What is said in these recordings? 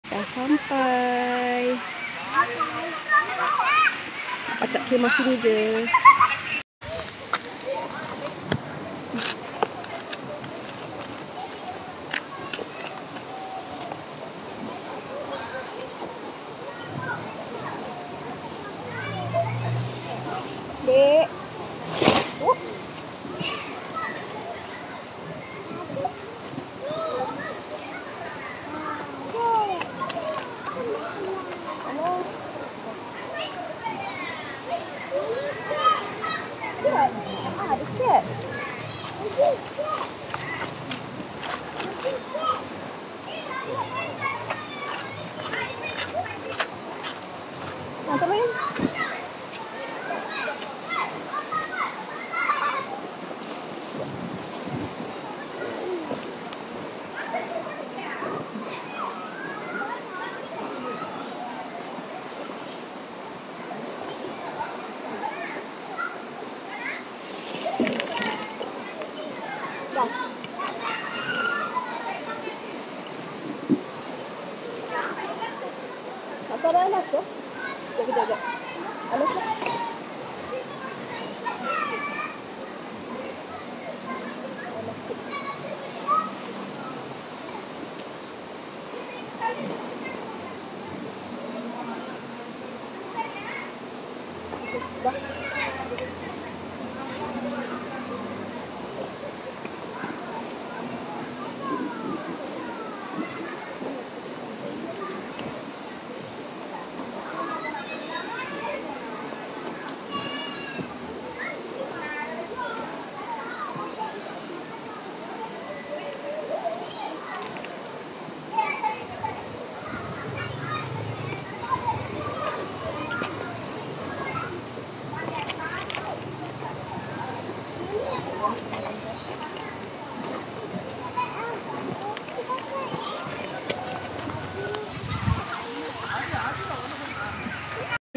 Dah sampai. Pacak kemah sini je. Dek. Dekat. Nak main? Apa ada alas tu? Sekejap. Alas tu?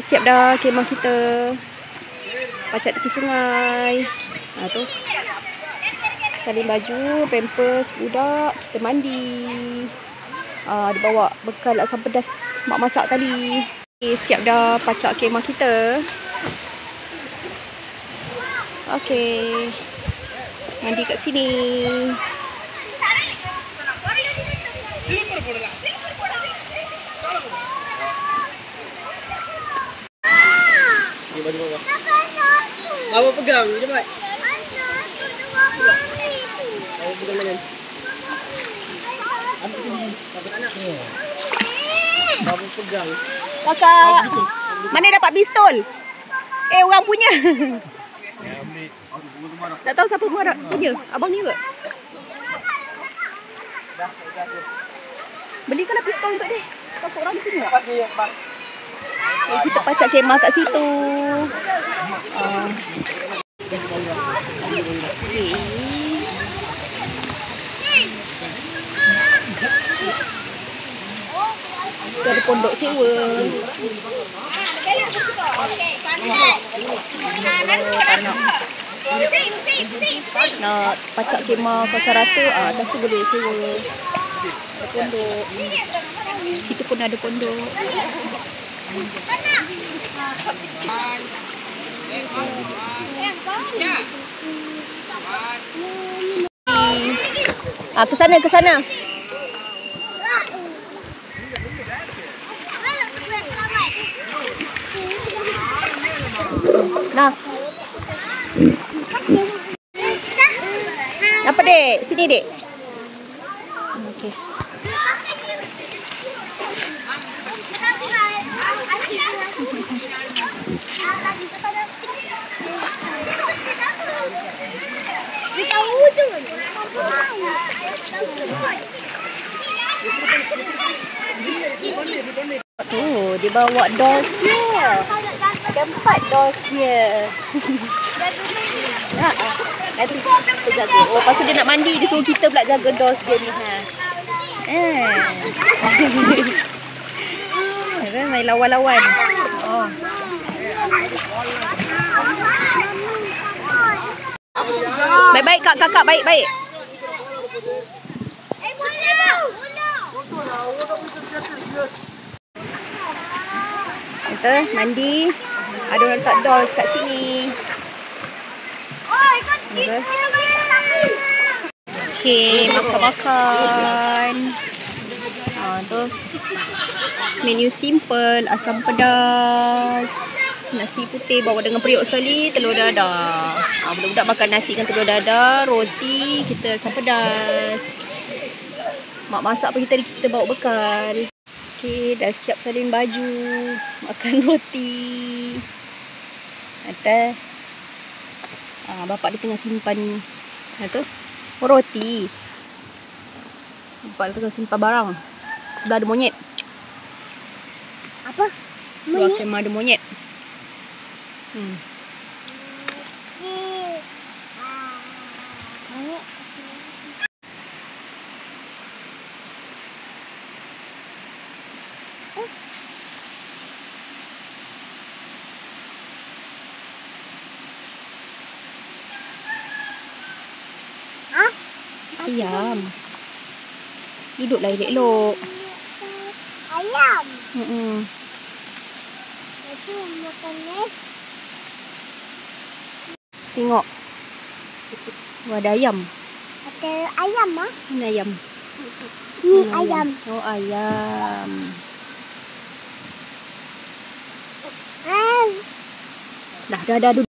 Siap dah kemah kita. Pacak tepi sungai. Tu. Salin baju, pampers budak, kita mandi. Dibawa bekal asam pedas mak masak tadi. Siap dah pacak kemah kita. Okey. Mandi kat sini. Baju bawah. Bawa pegang, cepat. Bawa pegang tangan. Ambil sini. Dapat anak. Bawa pegang. Kakak, mana dapat pistol? Orang punya. Tak tahu siapa punya. Abang ni ke? Belikanlah pistol untuk dia. Kau orang dia punya. Kita pacak kemah kat situ. Kita ada pondok sewa. Nak pacak kemah kawasan rata, atas tu boleh sewa. Ada pondok. Situ pun ada pondok. Ke sana. Nah. Apa dek? Sini dek. Okey. Oh, dia bawa dolls dia. Ada 4 dolls dia. Nanti kita jaga. Oh, lepas tu dia nak mandi, dia suruh kita pula jaga dolls dia ni. Main lawan-lawan. Oh. Baik-baik kakak, baik-baik. Kita mandi. Ada orang letak dolls kat sini. Okay, makan-makan. Tu menu simple, asam pedas, nasi putih bawa dengan periuk sekali, telur dadah. Budak-budak makan nasi dengan telur dadah, roti, kita asam pedas. Mak masak pagi tadi, kita bawa bekal. Okay, dah siap salin baju, makan roti. Atas. Bapak dia tengah simpan tu roti. Bapak dia tengah simpan barang. Sebelah ada monyet. Apa? Luar kemah ada monyet. Ayam. Duduklah elok-elok. Ayam. Itu makan ni. Tengok. Ada ayam. Ada ayam ah? Mana ayam? Ni ayam. Oh, ayam. Dah duduk.